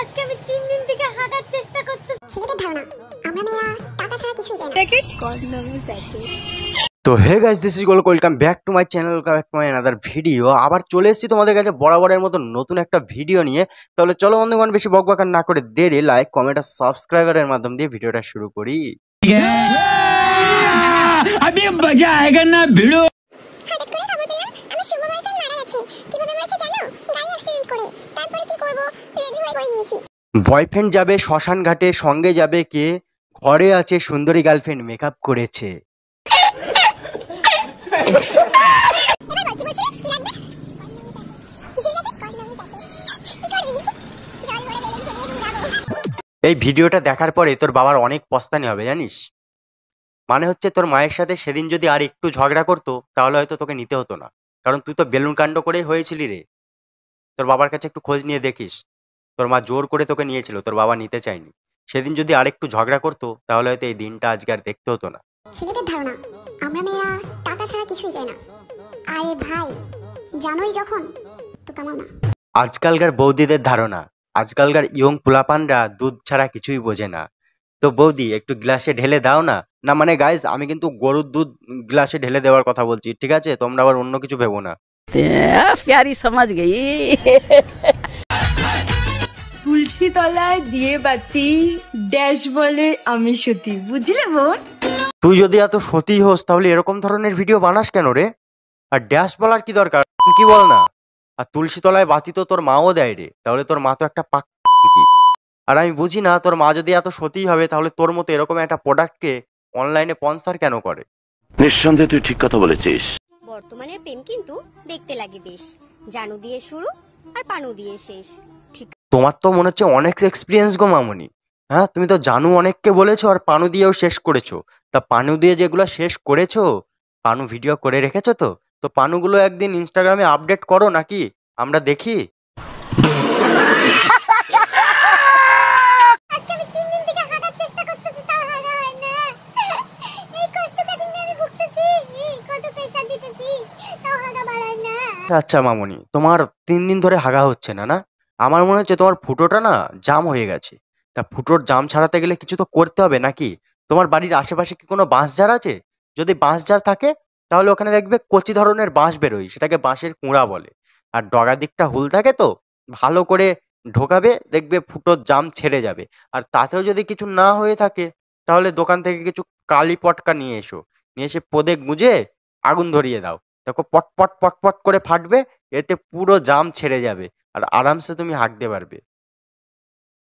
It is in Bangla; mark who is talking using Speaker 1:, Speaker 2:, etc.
Speaker 1: আজকে আমি 3 দিন থেকে হাঁটার চেষ্টা করতেছি। ছেলেদের ধারণা আমরা মেয়েরা টাকা ছাড়া কিছুই জানি না। প্যাকেট কন্ডমের প্যাকেট।
Speaker 2: তো hey guys, this is Golok, welcome back to my channel, welcome back to my another video. আবার চলে এসেছি তোমাদের কাছে বরাবরের মতো নতুন একটা ভিডিও নিয়ে। তাহলে চলো বন্ধুগণ, বেশি বকবকার না করে দেরি লাইক কমেন্ট আর সাবস্ক্রাইবারের মাধ্যম দিয়ে ভিডিওটা শুরু করি।
Speaker 3: अभी मजा आएगा ना भिड़ो।
Speaker 1: হঠাৎ করে খবর পেলাম আমার শুভ বয়ফ্রেন্ড মারা গেছে। কিভাবে মারা গেছে জানো? গাড়ি অ্যাক্সিডেন্ট করে। তারপরে কি করব? রেডি হয়ে করে নিয়েছি।
Speaker 2: বয়ফ্রেন্ড যাবে শ্মশান ঘাটে, সঙ্গে যাবে কে? ঘরে আছে সুন্দরী গার্লফ্রেন্ড, মেকআপ করেছে। এই ভিডিওটা দেখার পরে তোর বাবার অনেক পস্তানি হবে জানিস। মানে হচ্ছে তোর মায়ের সাথে সেদিন যদি আর একটু ঝগড়া করতো তাহলে হয়তো তোকে নিতে হতো না, কারণ তুই তো বেলুন কাণ্ড করেই হয়েছিলি রে। তোর বাবার কাছে একটু খোঁজ নিয়ে দেখিস, তোর মা জোর করে তোকে নিয়েছিল, তোর বাবা নিতে চায়নি। সেদিন যদি আর একটু ঝগড়া করতো তাহলে হয়তো এই দিনটা আজকে আর দেখতে হতো না।
Speaker 1: ছেলেদের ধারণা আমরা মেয়েরা টাকা ছাড়া কিছুই জানি না। আরে ভাই, জানোই যখন তো কামাও না।
Speaker 2: আজকালকার বৌদিদের ধারণা, আজকালকার ইয়ং পোলাপানরা দুধ ছাড়া কিছুই বোঝে না। তো বৌদি একটু গ্লাসে ঢেলে দাও না। না মানে গাইস, আমি কিন্তু গরুর দুধ গ্লাসে ঢেলে দেওয়ার কথা বলছি, ঠিক আছে? তোমরা আবার অন্য কিছু ভেবো না।
Speaker 4: प्यारी समझ गई।
Speaker 5: তুলসী তলায় দিয়ে বাতি ড্যাশ বলে আমি সতী, বুঝলে বোন?
Speaker 2: তুই যদি এত সতী হোস তাহলে এরকম ধরনের ভিডিও বানাস কেন রে? আর ড্যাশ বলার কি দরকার, কি বল না। আর তুলসী তলায় বাতি তো তোর মাও দেয় রে, তাহলে তোর মা তো একটা পাক কি। আর আমি বুঝি না, তোর মা যদি এত সতী হবে তাহলে তোর মতো এরকম একটা প্রোডাক্টকে অনলাইনে স্পন্সর কেন করে?
Speaker 6: নিঃসন্দেহে তুই ঠিক কথা বলেছিস।
Speaker 7: বর্তমানের প্রেম কিন্তু দেখতে লাগে বেশ, জানু দিয়ে শুরু আর পানু দিয়ে শেষ। ঠিক
Speaker 2: তোমার তো মনে হচ্ছে অনেক এক্সপিরিয়েন্স গো মামুনি। হ্যাঁ, তুমি তো জানু অনেককে বলেছো আর পানু দিয়েও শেষ করেছো। তা পানু দিয়ে যেগুলো শেষ করেছো, পানু ভিডিও করে রেখেছো তো? তো পানুগুলো একদিন ইনস্টাগ্রামে আপডেট করো নাকি, আমরা দেখি।
Speaker 1: আজকে আমি 3 দিন থেকে হাঁটার চেষ্টা করতেছি, তাও হাঁটা হয় না। এই কষ্টটা নিয়ে আমি ভুগতেছি, কত প্রেশার দিতেছি, তাও হাঁটা বাড়ায় না।
Speaker 2: আচ্ছা মামুনি, তোমার 3 দিন ধরে হাগা হচ্ছে না না? আমার মনে হচ্ছে তোমার ফুটোটা না জাম হয়ে গেছে। তা ফুটোর জাম ছাড়াতে গেলে কিছু তো করতে হবে নাকি? তোমার বাড়ির আশেপাশে কি কোনো বাঁশঝাড় আছে? যদি বাঁশঝাড় থাকে তাহলে ওখানে দেখবে কচি ধরনের বাঁশ বেরোয়, সেটাকে বাঁশের কুঁড়া বলে। আর ডগা দিকটা হুল থাকে তো, ভালো করে ঢোকাবে, দেখবে ফুটোর জাম ছেড়ে যাবে। আর তাতেও যদি কিছু না হয়ে থাকে তাহলে দোকান থেকে কিছু কালি পটকা নিয়ে এসো, নিয়ে এসে পদে গুঁজে আগুন ধরিয়ে দাও। দেখো পট পট পট পট করে ফাটবে, এতে পুরো জাম ছেড়ে যাবে আর আরামসে তুমি হাঁকতে পারবে।